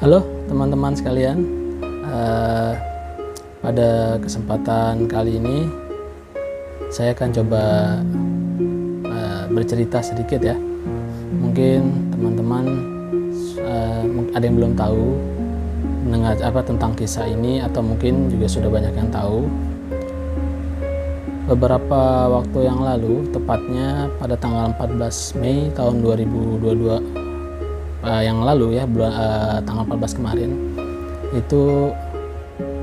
Halo teman-teman sekalian, pada kesempatan kali ini saya akan coba bercerita sedikit ya. Mungkin teman-teman ada yang belum tahu mendengar tentang kisah ini, atau mungkin juga sudah banyak yang tahu. Beberapa waktu yang lalu, tepatnya pada tanggal 14 Mei tahun 2022 yang lalu ya, tanggal 14 kemarin, itu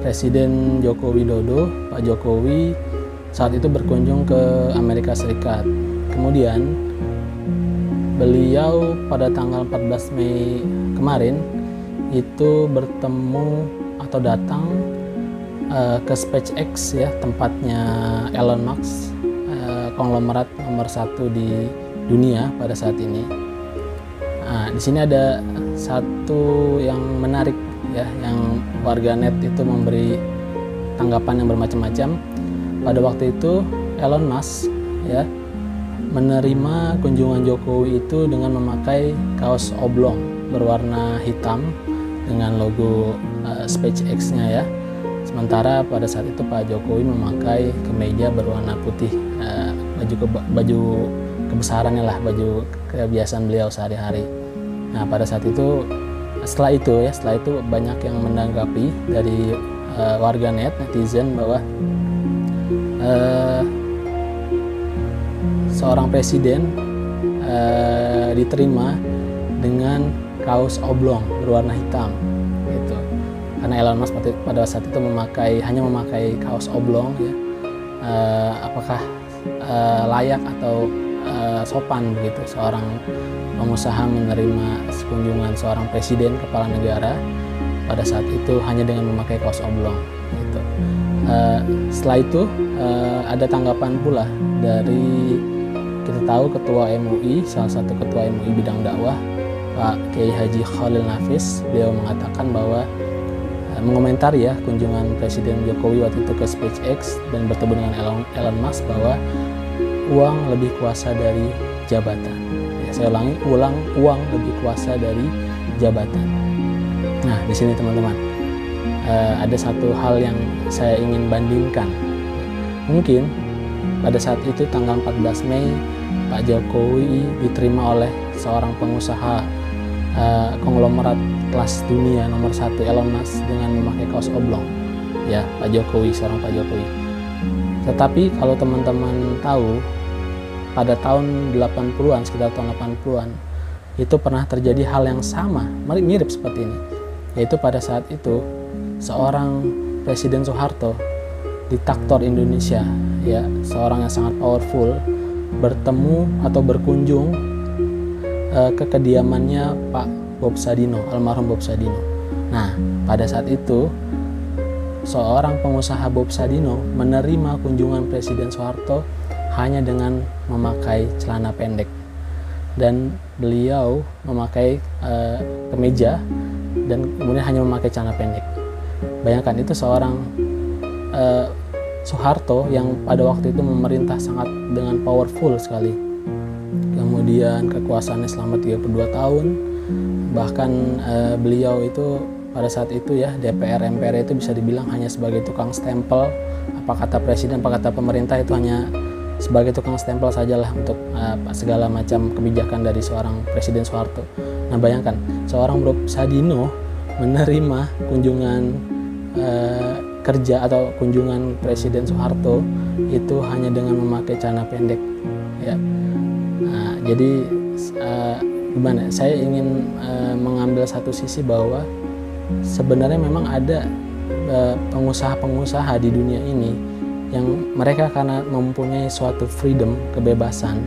Presiden Joko Widodo, Pak Jokowi saat itu berkunjung ke Amerika Serikat. Kemudian beliau pada tanggal 14 Mei kemarin itu bertemu atau datang ke SpaceX ya, tempatnya Elon Musk, konglomerat nomor 1 di dunia pada saat ini. Nah, di sini ada satu yang menarik ya, yang warganet itu memberi tanggapan yang bermacam-macam. Pada waktu itu Elon Musk ya menerima kunjungan Jokowi itu dengan memakai kaos oblong berwarna hitam dengan logo SpaceX-nya ya. Sementara pada saat itu Pak Jokowi memakai kemeja berwarna putih, baju kebesarannya lah, baju kebiasaan beliau sehari-hari. Nah, pada saat itu, setelah itu banyak yang menanggapi dari warganet, netizen, bahwa seorang presiden diterima dengan kaos oblong berwarna hitam gitu. Karena Elon Musk pada saat itu hanya memakai kaos oblong ya. Apakah layak atau sopan begitu seorang pengusaha menerima kunjungan seorang presiden kepala negara pada saat itu hanya dengan memakai kaos oblong gitu. Setelah itu ada tanggapan pula dari, kita tahu, ketua MUI, salah satu ketua MUI bidang dakwah, Pak Kiai Haji Khalil Nafis. Beliau mengatakan bahwa mengomentari ya kunjungan Presiden Jokowi waktu itu ke SpaceX dan bertemu dengan Elon Musk, bahwa uang lebih kuasa dari jabatan. Ya, saya ulang, uang lebih kuasa dari jabatan. Nah, di sini teman-teman, ada satu hal yang saya ingin bandingkan. Mungkin pada saat itu tanggal 14 Mei Pak Jokowi diterima oleh seorang pengusaha konglomerat kelas dunia nomor 1 Elon Musk dengan memakai kaos oblong. Ya, seorang Pak Jokowi. Tetapi kalau teman-teman tahu, pada tahun 80-an, sekitar tahun 80-an, itu pernah terjadi hal yang sama, mirip seperti ini. Yaitu pada saat itu, seorang Presiden Soeharto, diktator Indonesia, ya, seorang yang sangat powerful, bertemu atau berkunjung ke kediamannya Pak Bob Sadino, almarhum Bob Sadino. Nah, pada saat itu, seorang pengusaha Bob Sadino menerima kunjungan Presiden Soeharto hanya dengan memakai celana pendek, dan beliau memakai kemeja dan kemudian hanya memakai celana pendek. Bayangkan, itu seorang Soeharto yang pada waktu itu memerintah sangat dengan powerful sekali. Kemudian kekuasaannya selama 32 tahun. Bahkan beliau itu pada saat itu ya, DPR MPR itu bisa dibilang hanya sebagai tukang stempel. Apa kata presiden, apa kata pemerintah, itu hanya sebagai tukang stempel sajalah untuk segala macam kebijakan dari seorang Presiden Soeharto. Nah, bayangkan, seorang Bob Sadino menerima kunjungan kerja atau kunjungan Presiden Soeharto itu hanya dengan memakai celana pendek ya. Nah, jadi gimana? Saya ingin mengambil satu sisi bahwa sebenarnya memang ada pengusaha-pengusaha di dunia ini yang mereka karena mempunyai suatu freedom, kebebasan,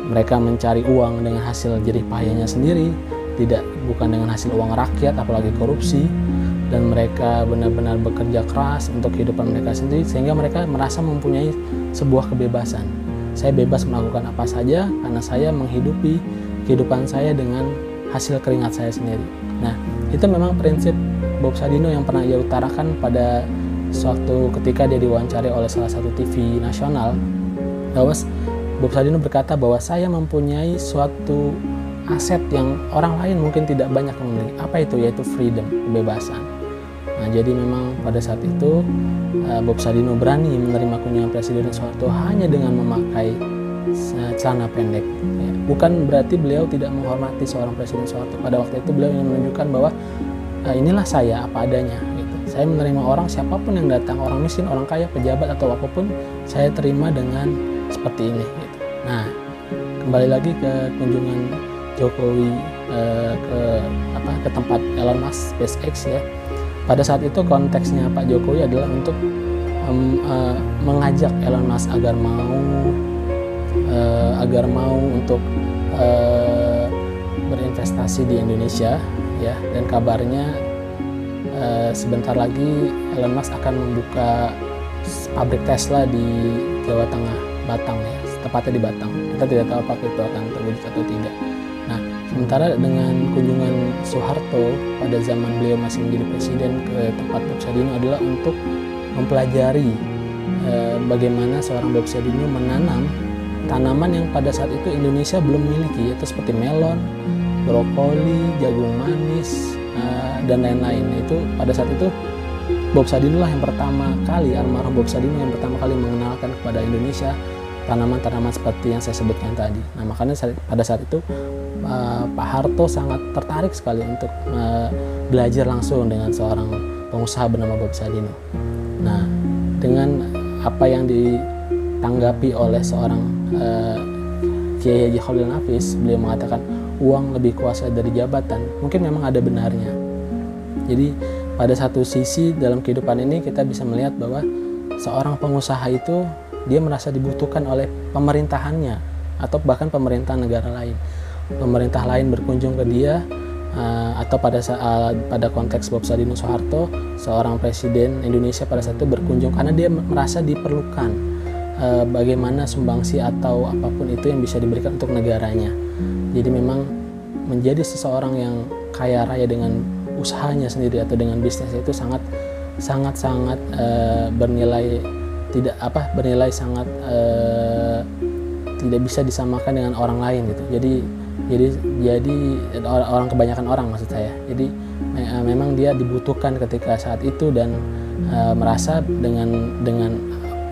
mereka mencari uang dengan hasil jerih payahnya sendiri, bukan dengan hasil uang rakyat, apalagi korupsi, dan mereka benar-benar bekerja keras untuk kehidupan mereka sendiri, sehingga mereka merasa mempunyai sebuah kebebasan. Saya bebas melakukan apa saja karena saya menghidupi kehidupan saya dengan hasil keringat saya sendiri. Nah, itu memang prinsip Bob Sadino yang pernah ia utarakan pada suatu ketika dia diwawancari oleh salah satu TV nasional, bahwa Bob Sadino berkata bahwa saya mempunyai suatu aset yang orang lain mungkin tidak banyak memiliki. Apa itu? Yaitu freedom, kebebasan. Nah, jadi memang pada saat itu Bob Sadino berani menerima kunjungan Presiden Soeharto hanya dengan memakai celana pendek. Ya. Bukan berarti beliau tidak menghormati seorang Presiden Soeharto. Pada waktu itu beliau ingin menunjukkan bahwa inilah saya apa adanya. Gitu. Saya menerima orang siapapun yang datang, orang miskin, orang kaya, pejabat atau apapun, saya terima dengan seperti ini. Gitu. Nah, kembali lagi ke kunjungan Jokowi ke tempat Elon Musk SpaceX ya. Pada saat itu konteksnya Pak Jokowi adalah untuk mengajak Elon Musk agar mau untuk berinvestasi di Indonesia ya, dan kabarnya sebentar lagi Elon Musk akan membuka pabrik Tesla di Jawa Tengah, Batang ya, tepatnya di Batang. Kita tidak tahu apakah itu akan terwujud atau tidak. Nah, sementara dengan kunjungan Soeharto pada zaman beliau masih menjadi presiden ke tempat Bob Sadino adalah untuk mempelajari bagaimana seorang Bob Sadino menanam tanaman yang pada saat itu Indonesia belum memiliki, yaitu seperti melon, brokoli, jagung manis, dan lain-lain. Itu pada saat itu Bob Sadino lah yang pertama kali, almarhum Bob Sadino yang pertama kali mengenalkan kepada Indonesia tanaman-tanaman seperti yang saya sebutkan tadi. Nah, makanya pada saat itu Pak Harto sangat tertarik sekali untuk belajar langsung dengan seorang pengusaha bernama Bob Sadino. Nah, dengan apa yang ditanggapi oleh seorang Kiai Haji Khalil Nafis, beliau mengatakan uang lebih kuasa dari jabatan. Mungkin memang ada benarnya. Jadi pada satu sisi dalam kehidupan ini kita bisa melihat bahwa seorang pengusaha itu dia merasa dibutuhkan oleh pemerintahannya atau bahkan pemerintahan negara lain. Pemerintah lain berkunjung ke dia, atau pada konteks Bob Sadino Soeharto, seorang presiden Indonesia pada saat itu berkunjung karena dia merasa diperlukan bagaimana sumbangsi atau apapun itu yang bisa diberikan untuk negaranya. Jadi memang menjadi seseorang yang kaya raya dengan usahanya sendiri atau dengan bisnisnya itu sangat bernilai sangat tidak bisa disamakan dengan orang lain gitu. Jadi orang kebanyakan orang maksud saya. Jadi memang dia dibutuhkan ketika saat itu dan merasa dengan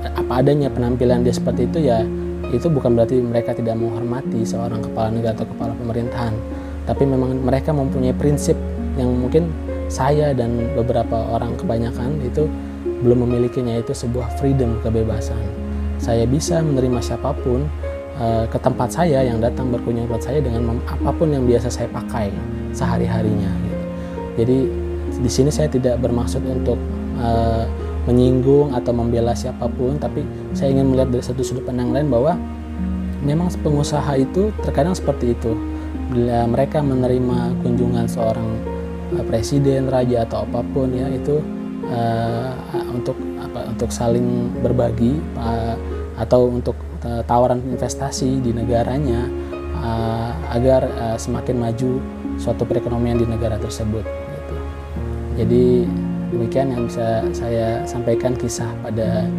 apa adanya penampilan dia seperti itu ya, itu bukan berarti mereka tidak menghormati seorang kepala negara atau kepala pemerintahan, tapi memang mereka mempunyai prinsip yang mungkin saya dan beberapa orang kebanyakan itu belum memilikinya, yaitu sebuah freedom, kebebasan. Saya bisa menerima siapapun ke tempat saya yang datang berkunjung ke tempat saya dengan apapun yang biasa saya pakai sehari-harinya. Gitu. Jadi di sini saya tidak bermaksud untuk menyinggung atau membela siapapun, tapi saya ingin melihat dari satu sudut pandang lain bahwa memang pengusaha itu terkadang seperti itu. Bila mereka menerima kunjungan seorang presiden, raja atau apapun ya, itu untuk saling berbagi atau untuk tawaran investasi di negaranya agar semakin maju suatu perekonomian di negara tersebut. Gitu. Jadi demikian yang bisa saya sampaikan kisah pada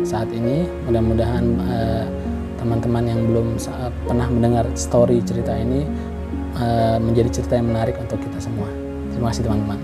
saat ini. Mudah-mudahan teman-teman yang belum pernah mendengar cerita ini menjadi cerita yang menarik untuk kita semua. Terima kasih teman-teman.